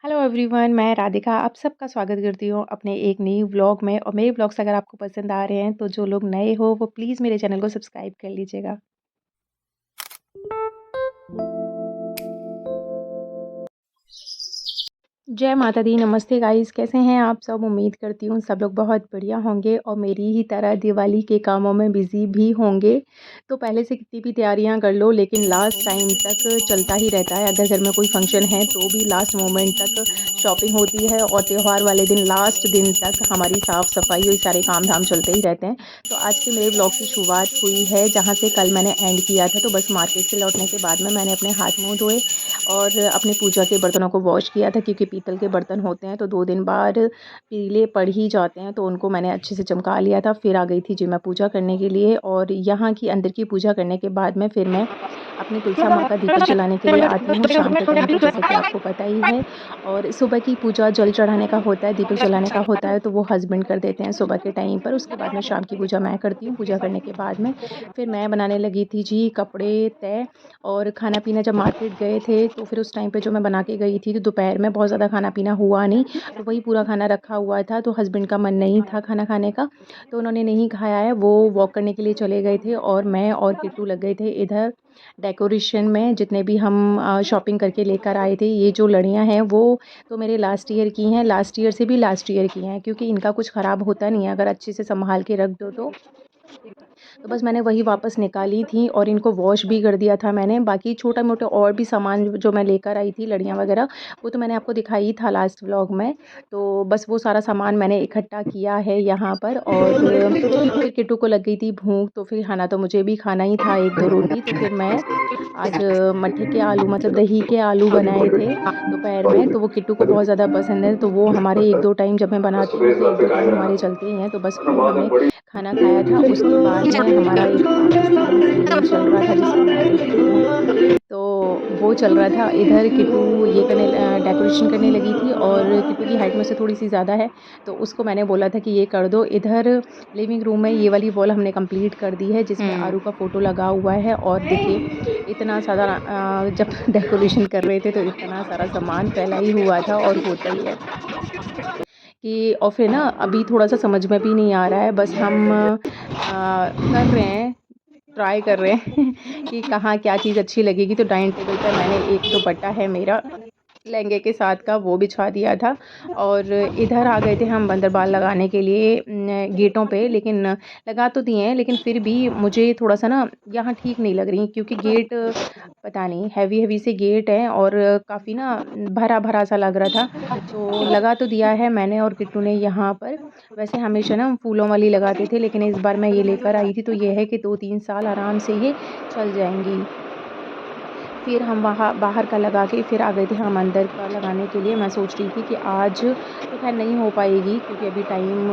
Hello everyone, मैं राधिका आप सबका स्वागत करती हूँ अपने एक नई व्लॉग में। और मेरे व्लॉग्स अगर आपको पसंद आ रहे हैं तो जो लोग नए हो वो प्लीज़ मेरे चैनल को सब्सक्राइब कर लीजिएगा। जय माता दी, नमस्ते गाइस, कैसे हैं आप सब? उम्मीद करती हूँ सब लोग बहुत बढ़िया होंगे और मेरी ही तरह दिवाली के कामों में बिज़ी भी होंगे। तो पहले से कितनी भी तैयारियां कर लो लेकिन लास्ट टाइम तक चलता ही रहता है। अगर घर में कोई फंक्शन है तो भी लास्ट मोमेंट तक शॉपिंग होती है और त्यौहार वाले दिन लास्ट दिन तक हमारी साफ़ सफाई और सारे काम धाम चलते ही रहते हैं। तो आज के मेरे ब्लॉग की शुरुआत हुई है जहाँ से कल मैंने एंड किया था। तो बस मार्केट से लौटने के बाद में मैंने अपने हाथ मुँह धोए और अपने पूजा के बर्तनों को वॉश किया था, क्योंकि पीतल के बर्तन होते हैं तो 2 दिन बाद पीले पड़ ही जाते हैं। तो उनको मैंने अच्छे से चमका लिया था। फिर आ गई थी जी मैं पूजा करने के लिए, और यहाँ की अंदर की पूजा करने के बाद में फिर मैं अपनी तुलसा माँ का दीपक जलाने के लिए आती हूँ शाम के टाइम पे, जैसे कि आपको पता ही है। और सुबह की पूजा जल चढ़ाने का होता है, दीपक जलाने का होता है, तो वो हस्बैंड कर देते हैं सुबह के टाइम पर। उसके बाद में शाम की पूजा मैं करती हूँ। पूजा करने के बाद में फिर मैं बनाने लगी थी जी कपड़े तय और खाना-पीना। जब मार्केट गए थे तो फिर उस टाइम पे जो मैं बना के गई थी तो दोपहर में बहुत ज़्यादा खाना-पीना हुआ नहीं, तो वही पूरा खाना रखा हुआ था। तो हस्बैंड का मन नहीं था खाना खाने का, तो उन्होंने नहीं खाया है, वो वॉक करने के लिए चले गए थे और मैं और किट्टू लग गए थे इधर डेकोरेशन में। जितने भी हम शॉपिंग करके लेकर आए थे, ये जो लड़ियाँ हैं वो तो मेरे लास्ट ईयर की हैं, लास्ट ईयर से भी लास्ट ईयर की हैं, क्योंकि इनका कुछ ख़राब होता नहीं है अगर अच्छे से सँभाल के रख दो तो। तो बस मैंने वही वापस निकाली थी और इनको वॉश भी कर दिया था मैंने। बाकी छोटा-मोटा और भी सामान जो मैं लेकर आई थी, लड़ियाँ वगैरह, वो तो मैंने आपको दिखाई ही था लास्ट व्लॉग में। तो बस वो सारा सामान मैंने इकट्ठा किया है यहाँ पर। और फिर किट्टू को लग गई थी भूख, तो फिर खाना तो मुझे भी खाना ही था 1-2 रोटी। तो फिर मैं आज मट्ठे के आलू, मतलब दही के आलू बनाए थे दोपहर में। तो वो किट्टू को बहुत ज़्यादा पसंद है, तो वो हमारे 1-2 टाइम जब मैं बनाती हूँ तो 1-2 टाइम हमारे चलते ही हैं। तो बस वो हमने खाना खाया था। उसके बाद में हमारा एक पाकिस्तानी सीरियल चल रहा था जिसको मैं देखती हूँ, तो वो चल रहा था। इधर किट्टू डेकोरेशन करने लगी थी, और किट्टू की हाइट मुझसे थोड़ी-सी ज़्यादा है, तो उसको मैंने बोला था कि ये कर दो। इधर लिविंग रूम में ये वाली वॉल हमने कंप्लीट कर दी है जिसमें आरू का फ़ोटो लगा हुआ है। और देखिए इतना सारा जब डेकोरेशन कर रहे थे तो इतना सारा सामान फैला ही हुआ था, और होता ही है कि और फिर ना अभी थोड़ा-सा समझ में भी नहीं आ रहा है। बस हम कर रहे हैं, ट्राई कर रहे हैं कि कहाँ क्या चीज़ अच्छी लगेगी। तो डाइनिंग टेबल पे मैंने एक दुपट्टा है मेरा लहंगे के साथ का, वो बिछा दिया था। और इधर आ गए थे हम बंदरबाल लगाने के लिए गेटों पे। लेकिन लगा तो दिए हैं, लेकिन फिर भी मुझे थोड़ा-सा ना यहाँ ठीक नहीं लग रही, क्योंकि गेट पता नहीं हेवी-हेवी से गेट हैं और काफ़ी ना भरा-भरा सा लग रहा था। तो लगा तो दिया है मैंने और किट्टू ने यहाँ पर। वैसे हमेशा ना हम फूलों वाली लगाते थे, लेकिन इस बार मैं ये लेकर आई थी तो ये है कि 2-3 साल आराम से ये चल जाएँगी। फिर हम वहाँ बाहर का लगा के फिर आ गए थे हम अंदर का लगाने के लिए। मैं सोच रही थी कि आज तो ख़ैर नहीं हो पाएगी, क्योंकि अभी टाइम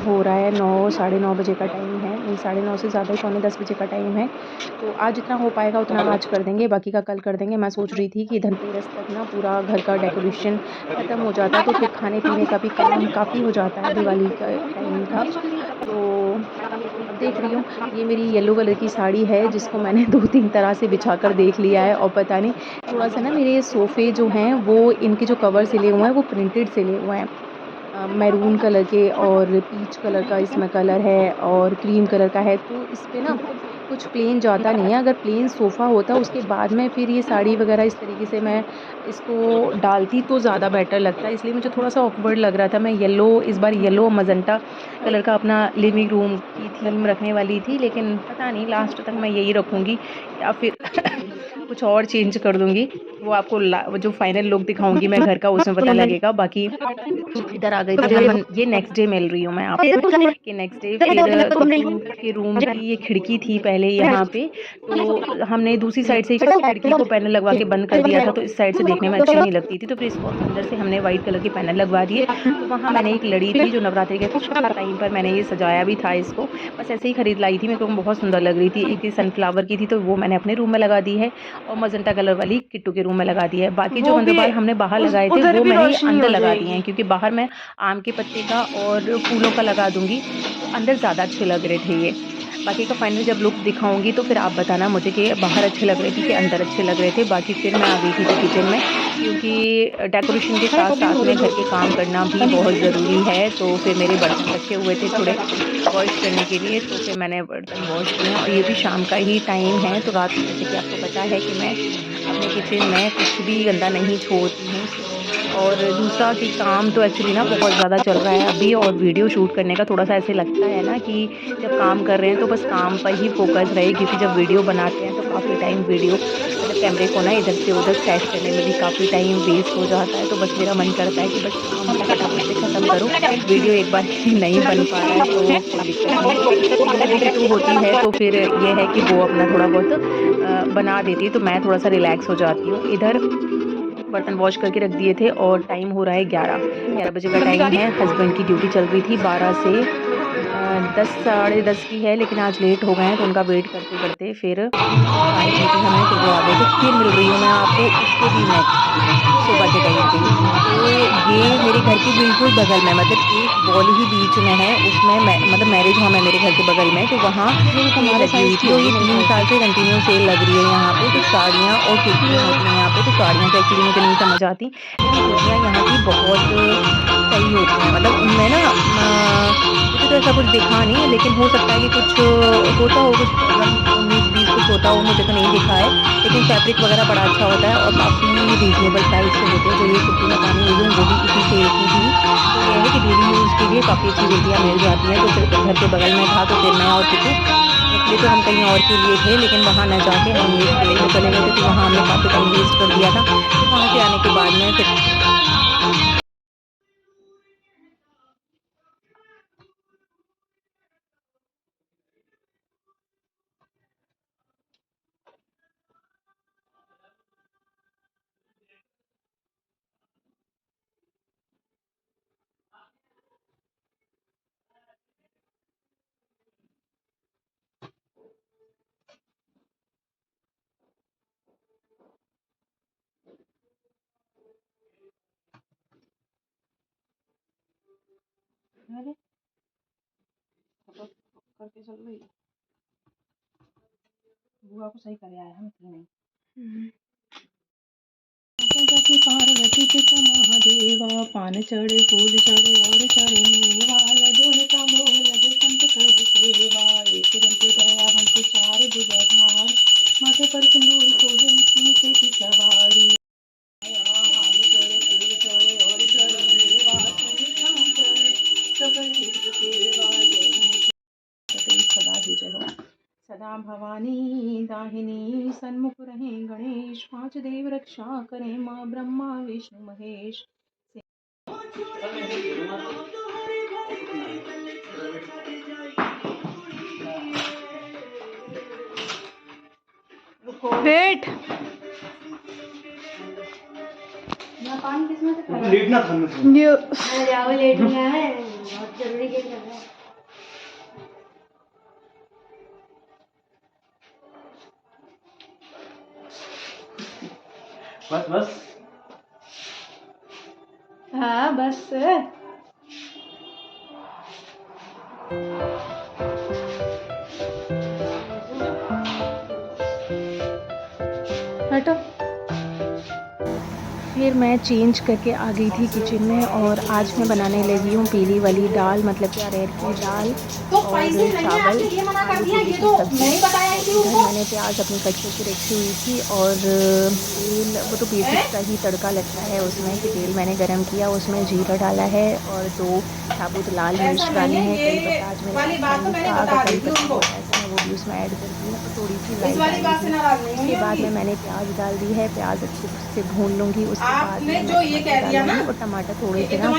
हो रहा है 9 साढ़े 9 बजे का टाइम है। नहीं, साढ़े 9 से ज़्यादा ही, पौने 10 बजे का टाइम है। तो आज जितना हो पाएगा उतना आज कर देंगे, बाकी का कल कर देंगे। मैं सोच रही थी कि धनतेरस तक ना पूरा घर का डेकोरेशन ख़त्म हो जाता, तो फिर खाने-पीने का भी काम काफ़ी हो जाता है दिवाली का टाइम का। तो अब देख रही हूँ, ये मेरी येलो कलर की साड़ी है जिसको मैंने 2-3 तरह से बिछा कर देख लिया है, और पता नहीं थोड़ा-सा ना मेरे सोफ़े जो हैं वो इनके जो कवर सिले हुए हैं वो प्रिंटेड सिले हुए हैं। मैरून कलर के और पीच कलर का इसमें कलर है और क्रीम कलर का है, तो इस पे ना कुछ प्लेन जाता नहीं है। अगर प्लेन सोफ़ा होता उसके बाद में फिर ये साड़ी वग़ैरह इस तरीके से मैं इसको डालती तो ज़्यादा बेटर लगता, इसलिए मुझे थोड़ा-सा ऑकवर्ड लग रहा था। मैं येलो, इस बार येलो मजेंटा कलर का अपना लिविंग रूम की थीम रखने वाली थी, लेकिन पता नहीं लास्ट तक मैं यही रखूँगी या फिर कुछ और चेंज कर दूँगी। वो आपको वो जो फाइनल लुक दिखाऊँगी मैं घर का, उसमें पता लगेगा। बाकी इधर आ गए थे हम, ये नेक्स्ट डे मिल रही हूँ मैं आपको कि नेक्स्ट डे फिर किट्टू के रूम की ये खिड़की थी पहले यहाँ पे, तो हमने दूसरी साइड से खिड़की को पैनल लगवा के बंद कर दिया था, तो इस साइड से देखने में अच्छी नहीं लगती थी, तो फिर इसको अंदर से हमने वाइट कलर के पैनल लगवा दिए। तो वहाँ मैंने एक लड़ी थी जो नवरात्रि के टाइम पर मैंने ये सजाया भी था इसको, बस ऐसे ही खरीद लाई थी, मेरे को बहुत सुंदर लग रही थी। एक ये सनफ्लावर की थी तो वो मैंने अपने रूम में लगा दी है, और मजेंटा कलर वाली किट्टू के रूम में लगा दी है। बाकी जो बंदरबाल हमने बाहर लगाए थे वो मैंने अंदर लगा दिए हैं, क्योंकि बाहर मैं आम के पत्ते का और फूलों का लगा दूँगी, तो अंदर ज़्यादा अच्छे लग रहे थे ये। बाकी का फाइनल जब लुक दिखाऊँगी तो फिर आप बताना मुझे कि बाहर अच्छे लग रहे थे कि अंदर अच्छे लग रहे थे। बाकी फिर मैं आ गई थी जी किचन में, क्योंकि डेकोरेशन के साथ साथ में घर के काम करना भी बहुत ज़रूरी है। तो फिर मेरे बर्तन रखे हुए थे थोड़े वॉश करने के लिए, तो फिर मैंने बर्तन वॉश किए और ये भी शाम का ही टाइम है। तो रात को जैसे कि आपको पता है कि मैं अपने किचन में कुछ भी गंदा नहीं छोड़ती हूँ। और दूसरा कि काम तो एक्चुअली ना बहुत ज़्यादा चल रहा है अभी, और वीडियो शूट करने का थोड़ा-सा ऐसे लगता है ना कि जब काम कर रहे हैं तो बस काम पर ही फ़ोकस रहे, क्योंकि जब वीडियो बनाते हैं तो काफ़ी टाइम वीडियो मतलब कैमरे को ना इधर से उधर सेट करने में भी काफ़ी टाइम वेस्ट हो जाता है। तो बस मेरा मन करता है कि बस काम को फटाफट से ख़त्म करो। वीडियो एक बार नहीं बन पा रहा है तो कोई दिक्कत नहीं है। तो मेरी बिट्टू होती है तो फिर ये है कि वो अपना थोड़ा बहुत बना देती है, तो मैं थोड़ा-सा रिलैक्स हो जाती हूँ। इधर बर्तन वॉश करके रख दिए थे और टाइम हो रहा है 11 बजे का टाइम है। हस्बैंड की ड्यूटी चल रही थी 12 से 10 साढ़े 10 की है, लेकिन आज लेट हो गए हैं तो उनका वेट करते-करते फिर 5 बजे हमें फिर वो आ गए। तो फिर मिल रही हूँ मैं आपको उसके भी नेक्स्ट सुबह के टाइम पे। तो ये मेरे घर के बिल्कुल बगल में, मतलब एक वॉल ही बीच में है, उसमें मतलब मैरिज होम है मेरे घर के बगल में, तो वहाँ सेल लगी हुई थी और ये 3 साल से कंटिन्यू सेल लग रही है यहाँ पे। तो साड़ियाँ और कुर्तियाँ होती हैं यहाँ पे। तो साड़ियाँ तो एक्चुअली मुझे नहीं समझ आती, लेकिन कुर्तियाँ यहाँ की बहुत सही होती हैं। मतलब उनमें ना मुझे तो ऐसा कुछ दिखा नहीं, लेकिन हो सकता है कि कुछ होता हो, कुछ प्रॉब्लम 19-20 कुछ होता हो, मुझे तो नहीं दिखा है। लेकिन फैब्रिक वगैरह बड़ा अच्छा होता है और काफ़ी रीज़नेबल प्राइस पे होते हैं। जो ये कुर्ती मैं पहनी हुई हूँ वो भी इसी सेल की थी। तो ये है कि डेली यूज़ के लिए काफ़ी अच्छी कुर्तियाँ मिल जाती हैं। तो फिर घर के बगल में था तो फिर मैं और बिट्टू निकले, तो हम कहीं और के लिए थे, लेकिन वहाँ न जाके हम ये सेल में चले गए थे। तो वहाँ हमने काफ़ी टाइम वेस्ट कर दिया था। फिर वहाँ से आने के बाद में फिर अरे करके चल रही बुआ को सही करे आए हम नहीं। जाके पार्वती पिता महादेवा, पान चढ़े फूल चढ़े और चढ़े मेवा, लड्डू का भोग लगे संत कर सेवा, एक रंग दयावंत चार भुजधार, माथे पर सिंदूर शोभे मुखी से की सवारी, हाथ चढ़े फूल चढ़े और चढ़े मेवा, सकल सिद्ध सेवा, जय सदा ही जय हो। सदा भवानी दाहिनी सन्मुख रहे गणेश, पांच देव रक्षा करें माँ ब्रह्मा विष्णु महेश। वेट पानी किसमें लेट ना खाना लेट है बहुत जल्दी के लिए बस बस हाँ बस हटो। फिर मैं चेंज करके आ गई थी किचन में और आज मैं बनाने लगी हूँ पीली वाली दाल, मतलब कि अरहर की दाल और चावल आलू पूरी की सब्ज़ी। इधर मैंने प्याज अपनी कट करके रखी हुई थी और तेल, वो तो बेसिक सा ही तड़का लगता है उसमें, कि तेल मैंने गरम किया, उसमें जीरा डाला है और 2 साबुत लाल मिर्च डाली हैं, करी पत्ता, आज मेरे साग और करी पत्ता होता है तो मैं वो भी उसमें ऐड करती हूँ, तो थोड़ी सी लाइट डाली थी। उसके बाद में मैंने प्याज डाल दी है, प्याज अच्छे से भून लूँगी। उसके बाद में मैं टमाटर डालूँगी और टमाटर थोड़े से ना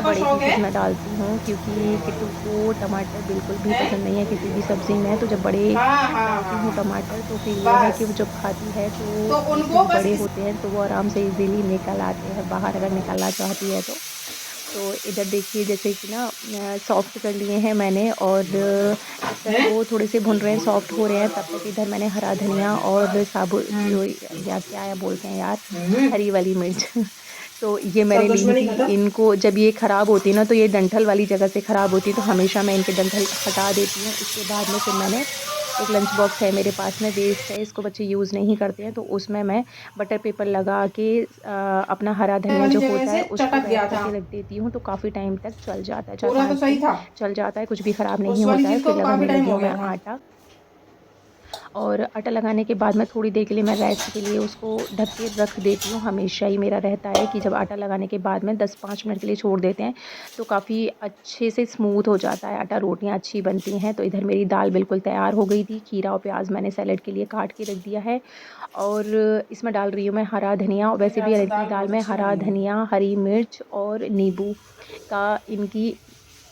बड़े पीसेस में डालती हूँ, क्योंकि किट्टू को टमाटर बिल्कुल भी पसंद नहीं है किसी भी सब्ज़ी में। तो जब बड़े डालती हूँ टमाटर तो फिर ये है कि वो जब खाती है तो उनको बड़े होते हैं तो वो आराम से इजीली निकल आते हैं बाहर, अगर निकालना चाहती है तो इधर देखिए जैसे कि ना सॉफ्ट कर लिए हैं मैंने, और जब तक वो थोड़े से भुन रहे हैं, सॉफ्ट हो रहे हैं, तब तक इधर मैंने हरा धनिया और साबुत जो या क्या बोलते हैं यार, हरी वाली मिर्च तो ये मैंने ली थी। इनको जब ये ख़राब होती है ना, तो ये डंठल वाली जगह से ख़राब होती है, तो हमेशा मैं इनके डंठल हटा देती हूँ। उसके बाद में फिर मैंने एक लंच बॉक्स है मेरे पास में, वेस्ट है, इसको बच्चे यूज़ नहीं करते हैं, तो उसमें मैं बटर पेपर लगा के अपना हरा धनिया वाली जो जगह होता है से उसको चटक रैप गया था। करके रख देती हूँ, तो काफ़ी टाइम तक चल जाता है, पूरा तो 4-5 सही दिन था। चल जाता है, कुछ भी ख़राब नहीं उस वाली होता है। चीज फिर को काफी लगाने टाइम लगी हो हूँ गया मैं था। आटा, और आटा लगाने के बाद में थोड़ी देर के लिए मैं रेस्ट के लिए उसको ढक के रख देती हूँ। हमेशा ही मेरा रहता है कि जब आटा लगाने के बाद में 10-5 मिनट के लिए छोड़ देते हैं, तो काफ़ी अच्छे से स्मूथ हो जाता है आटा, रोटियाँ अच्छी बनती हैं। तो इधर मेरी दाल बिल्कुल तैयार हो गई थी। खीरा और प्याज़ मैंने सैलेड के लिए काट के रख दिया है, और इसमें डाल रही हूँ मैं हरा धनिया। और मेरे वैसे भी ख्याल से अरहर की दाल दाल बहुत में अच्छी हरा बनी है। धनिया, हरी मिर्च और नींबू का इनकी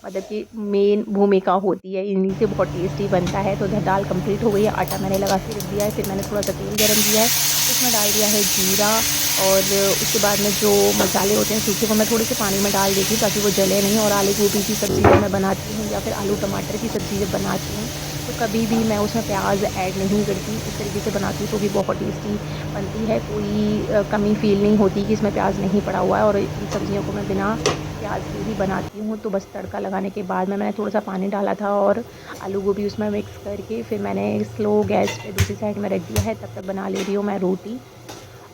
मतलब कि मेन भूमिका होती है, इन्हीं से बहुत टेस्टी बनता है। तो इधर दाल कंप्लीट हो गई है, आटा मैंने लगा के रख दिया है, फिर मैंने थोड़ा-सा तेल गरम किया है, उसमें डाल दिया है जीरा, और उसके बाद में जो मसाले होते हैं सूखे, वो मैं थोड़े से पानी में डाल देती हूँ ताकि वो जले नहीं। और आलू गोभी की सब्ज़ी जब मैं बनाती हूँ या फिर आलू टमाटर की सब्ज़ी जब बनाती हूँ, तो कभी भी मैं उसमें प्याज़ ऐड नहीं करती। इस तरीके से बनाती हूँ तो भी बहुत टेस्टी बनती है, कोई कमी फ़ील नहीं होती कि इसमें प्याज़ नहीं पड़ा हुआ है। और इन सब्ज़ियों को मैं बिना प्याज़ के ही बनाती हूँ। तो बस तड़का लगाने के बाद में मैंने थोड़ा-सा पानी डाला था, और आलू गोभी उसमें मिक्स करके फिर मैंने स्लो गैस पे दूसरी साइड में रख दिया है। तब तक बना ले रही हूँ मैं रोटी।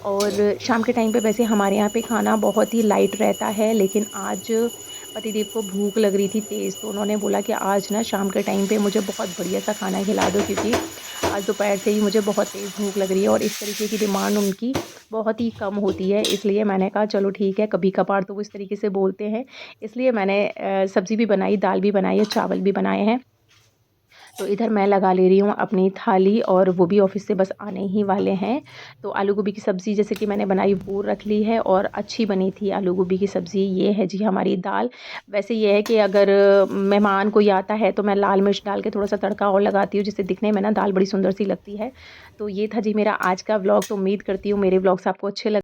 और शाम के टाइम पे वैसे हमारे यहाँ पे खाना बहुत ही लाइट रहता है, लेकिन आज पतिदेव को भूख लग रही थी तेज़, तो उन्होंने बोला कि आज ना शाम के टाइम पे मुझे बहुत बढ़िया-सा खाना खिला दो, क्योंकि आज दोपहर से ही मुझे बहुत तेज़ भूख लग रही है, और इस तरीके की डिमांड उनकी बहुत ही कम होती है। इसलिए मैंने कहा चलो ठीक है, कभी-कभार तो वो इस तरीके से बोलते हैं। इसलिए मैंने सब्ज़ी भी बनाई, दाल भी बनाई है, चावल भी बनाए हैं। तो इधर मैं लगा ले रही हूँ अपनी थाली, और वो भी ऑफ़िस से बस आने ही वाले हैं। तो आलू गोभी की सब्ज़ी जैसे कि मैंने बनाई वो रख ली है, और अच्छी बनी थी आलू गोभी की सब्ज़ी। ये है जी हमारी दाल। वैसे ये है कि अगर मेहमान कोई आता है तो मैं लाल मिर्च डाल के थोड़ा-सा तड़का और लगाती हूँ, जिससे दिखने में ना दाल बड़ी सुंदर सी लगती है। तो ये था जी मेरा आज का व्लॉग। तो उम्मीद करती हूँ मेरे व्लॉग्स आपको अच्छे लग